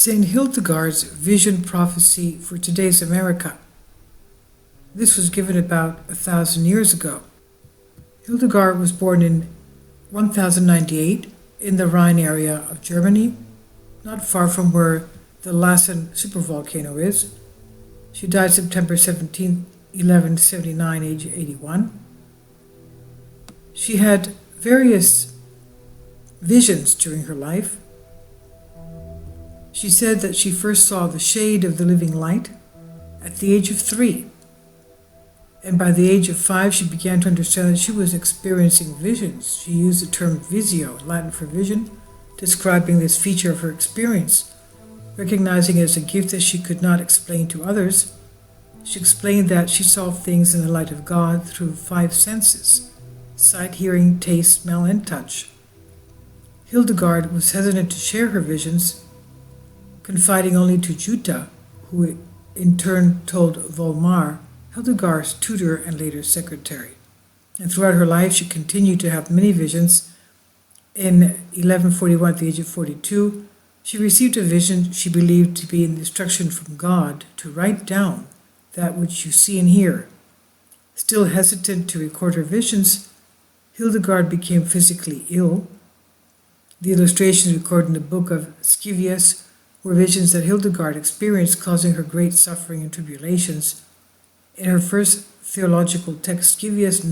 Saint Hildegard's vision prophecy for today's America. This was given about 1,000 years ago. Hildegard was born in 1098 in the Rhine area of Germany, not far from where the Lassen supervolcano is. She died September 17, 1179, age 81. She had various visions during her life. She said that she first saw the shade of the living light at the age of 3. And by the age of 5, she began to understand that she was experiencing visions. She used the term visio, Latin for vision, describing this feature of her experience. Recognizing it as a gift that she could not explain to others, she explained that she saw things in the light of God through 5 senses: sight, hearing, taste, smell, and touch. Hildegard was hesitant to share her visions, confiding only to Jutta, who in turn told Volmar, Hildegard's tutor and later secretary. And throughout her life, she continued to have many visions. In 1141, at the age of 42, she received a vision she believed to be an instruction from God to write down that which you see and hear. Still hesitant to record her visions, Hildegard became physically ill. The illustrations recorded in the book of Scivias were visions that Hildegard experienced, causing her great suffering and tribulations. In her first theological text, Scivias,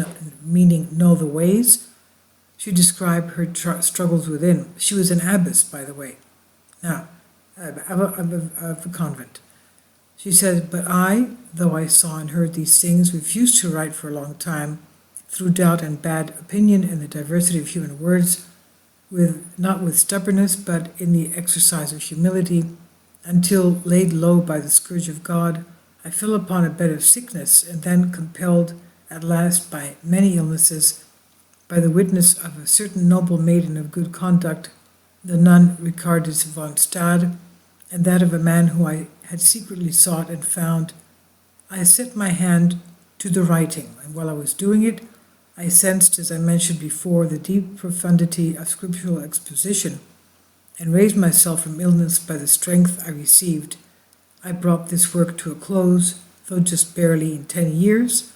meaning know the ways, she described her struggles within. She was an abbess, by the way, of a convent. She said, "But I, though I saw and heard these things, refused to write for a long time, through doubt and bad opinion and the diversity of human words, not with stubbornness, but in the exercise of humility, until laid low by the scourge of God, I fell upon a bed of sickness, and then compelled at last by many illnesses, by the witness of a certain noble maiden of good conduct, the nun Ricardus von Stade, and that of a man who I had secretly sought and found, I set my hand to the writing, and while I was doing it, I sensed, as I mentioned before, the deep profundity of scriptural exposition, and raised myself from illness by the strength I received. I brought this work to a close, though just barely in 10 years,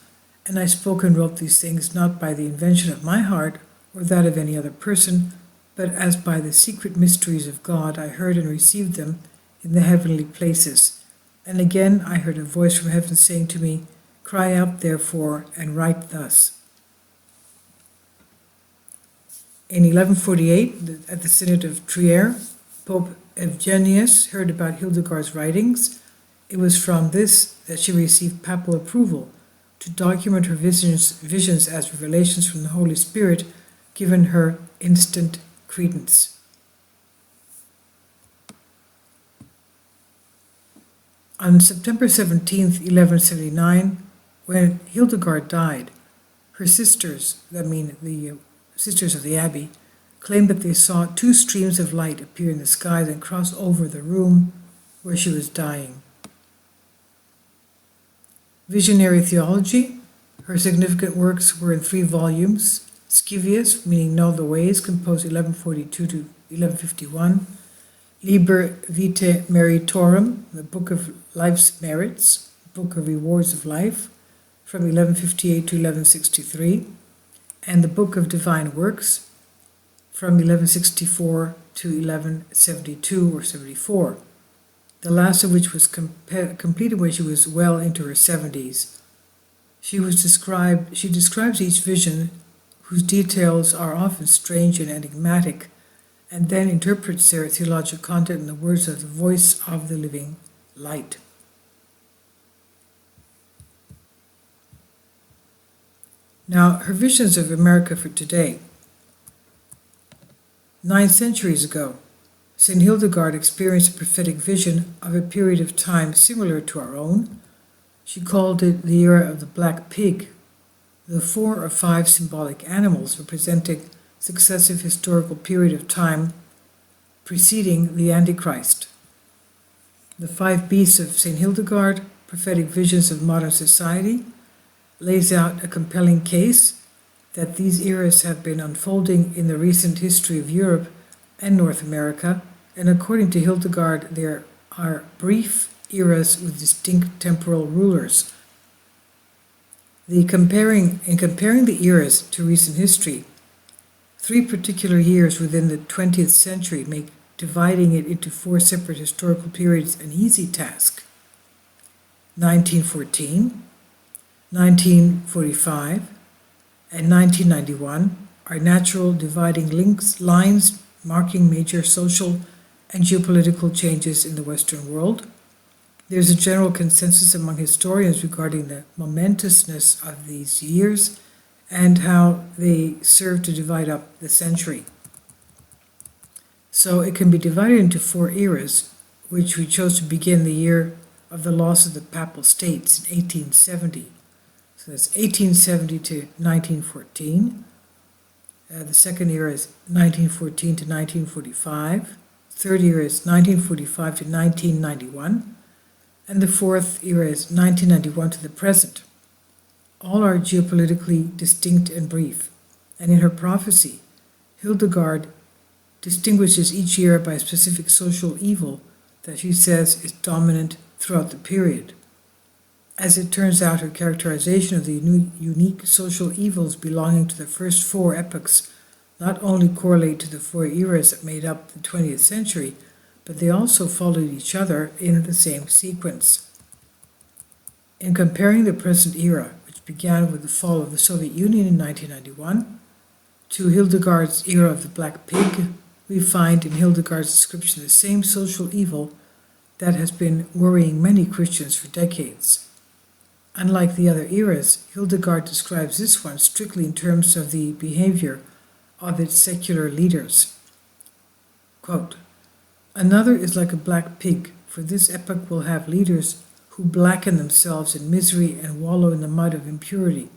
and I spoke and wrote these things not by the invention of my heart or that of any other person, but as by the secret mysteries of God I heard and received them in the heavenly places. And again I heard a voice from heaven saying to me, Cry out therefore, and write thus." In 1148, at the Synod of Trier, Pope Eugenius heard about Hildegard's writings. It was from this that she received papal approval to document her visions as revelations from the Holy Spirit, given her instant credence. On September 17, 1179, when Hildegard died, her sisters, the sisters of the abbey, claimed that they saw 2 streams of light appear in the sky and cross over the room where she was dying. Visionary theology. Her significant works were in 3 volumes. Scivias, meaning Know the Ways, composed 1142 to 1151. Liber Vitae Meritorum, the Book of Life's Merits, Book of Rewards of Life, from 1158 to 1163. And the Book of Divine Works, from 1164 to 1172 or 74, the last of which was completed when she was well into her 70s. She describes each vision, whose details are often strange and enigmatic, and then interprets their theological content in the words of the voice of the living light. Now, her visions of America for today. 9 centuries ago, St. Hildegard experienced a prophetic vision of a period of time similar to our own. She called it the era of the black pig, the 4 or 5 symbolic animals representing successive historical period of time preceding the Antichrist. The 5 beasts of St. Hildegard, prophetic visions of modern society, lays out a compelling case that these eras have been unfolding in the recent history of Europe and North America and according to Hildegard, there are brief eras with distinct temporal rulers. In comparing the eras to recent history, 3 particular years within the 20th century make dividing it into 4 separate historical periods an easy task. 1914, 1945, and 1991 are natural dividing lines marking major social and geopolitical changes in the Western world. There's a general consensus among historians regarding the momentousness of these years and how they serve to divide up the century. So it can be divided into 4 eras, which we chose to begin the year of the loss of the Papal States in 1870. So that's 1870 to 1914. The second era is 1914 to 1945. Third era is 1945 to 1991. And the fourth era is 1991 to the present. All are geopolitically distinct and brief. And in her prophecy, Hildegard distinguishes each era by a specific social evil that she says is dominant throughout the period. As it turns out, her characterization of the unique social evils belonging to the first 4 epochs not only correlate to the 4 eras that made up the 20th century, but they also followed each other in the same sequence. In comparing the present era, which began with the fall of the Soviet Union in 1991, to Hildegard's era of the Black Pig, we find in Hildegard's description the same social evil that has been worrying many Christians for decades. Unlike the other eras, Hildegard describes this one strictly in terms of the behavior of its secular leaders. Quote, "Another is like a black pig, for this epoch will have leaders who blacken themselves in misery and wallow in the mud of impurity.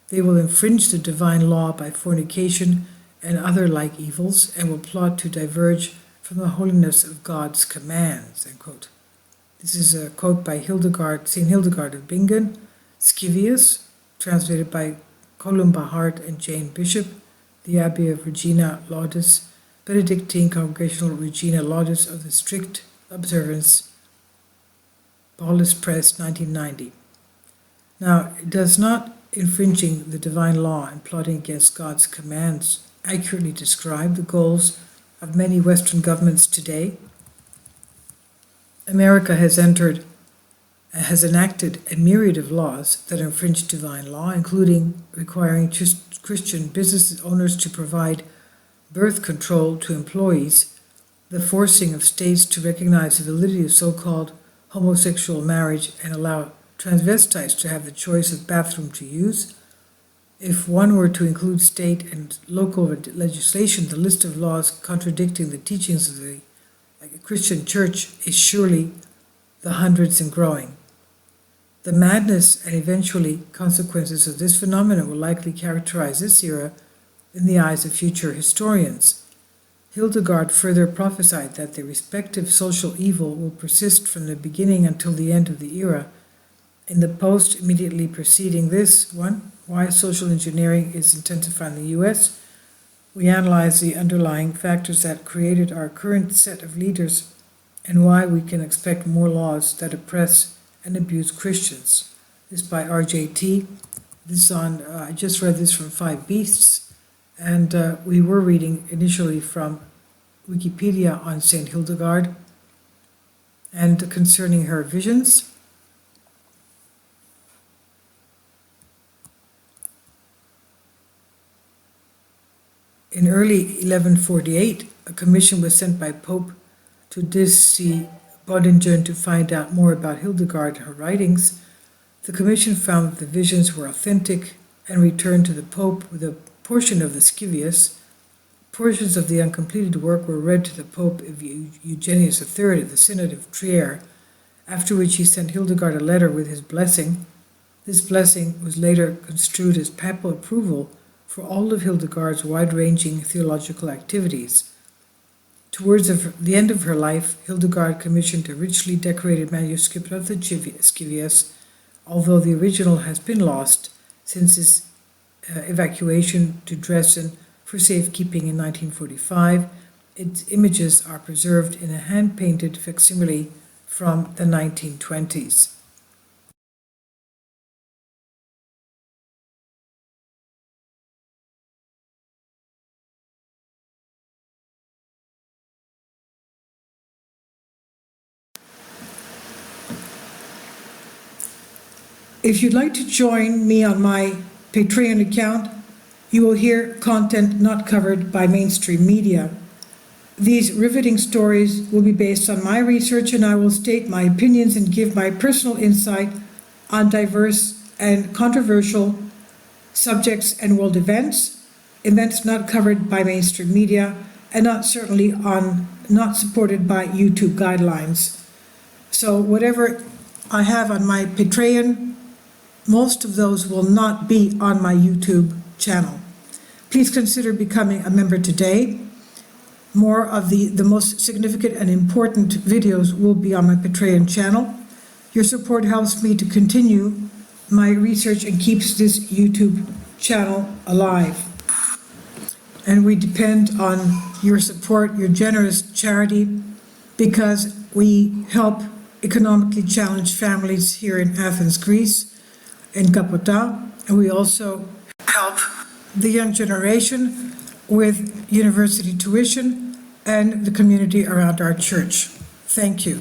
They will infringe the divine law by fornication and other like evils, and will plot to diverge from the holiness of God's commands." End quote. This is a quote by St. Hildegard of Bingen, Scivias, translated by Columba Hart and Jane Bishop, the Abbey of Regina Laudis, Benedictine Congregational Regina Laudis of the Strict Observance, Paulus Press, 1990. Now, it does not infringing the divine law and plotting against God's commands accurately describe the goals of many Western governments today. America has enacted a myriad of laws that infringe divine law, including requiring Christian business owners to provide birth control to employees, the forcing of states to recognize the validity of so-called homosexual marriage and allow transvestites to have the choice of bathroom to use. If one were to include state and local legislation, the list of laws contradicting the teachings of the Christian church is surely the hundreds and growing. The madness and eventually consequences of this phenomenon will likely characterize this era in the eyes of future historians. Hildegard further prophesied that the respective social evil will persist from the beginning until the end of the era. In the post immediately preceding this one, Why Social Engineering is Intensifying in the U.S., we analyze the underlying factors that created our current set of leaders and why we can expect more laws that oppress and abuse Christians. This by RJT. I just read this from 5 Beasts, and we were reading initially from Wikipedia on St. Hildegard and concerning her visions. In early 1148, a commission was sent by Pope Théodosie Boddingen to find out more about Hildegard and her writings. The commission found that the visions were authentic and returned to the Pope with a portion of the Scivias. Portions of the uncompleted work were read to the Pope Eugenius III at the Synod of Trier, after which he sent Hildegard a letter with his blessing. This blessing was later construed as papal approval for all of Hildegard's wide-ranging theological activities. Towards the end of her life, Hildegard commissioned a richly decorated manuscript of the Scivias, although the original has been lost since its evacuation to Dresden for safekeeping in 1945, Its images are preserved in a hand-painted facsimile from the 1920s. If you'd like to join me on my Patreon account, you will hear content not covered by mainstream media. These riveting stories will be based on my research, and I will state my opinions and give my personal insight on diverse and controversial subjects and world events not covered by mainstream media, and not supported by YouTube guidelines. So whatever I have on my Patreon, most of those will not be on my YouTube channel. Please consider becoming a member today. More of the most significant and important videos will be on my Patreon channel. Your support helps me to continue my research and keeps this YouTube channel alive. And we depend on your support, your generous charity, because we help economically challenged families here in Athens, Greece, in Kapota, and we also help the young generation with university tuition and the community around our church. Thank you.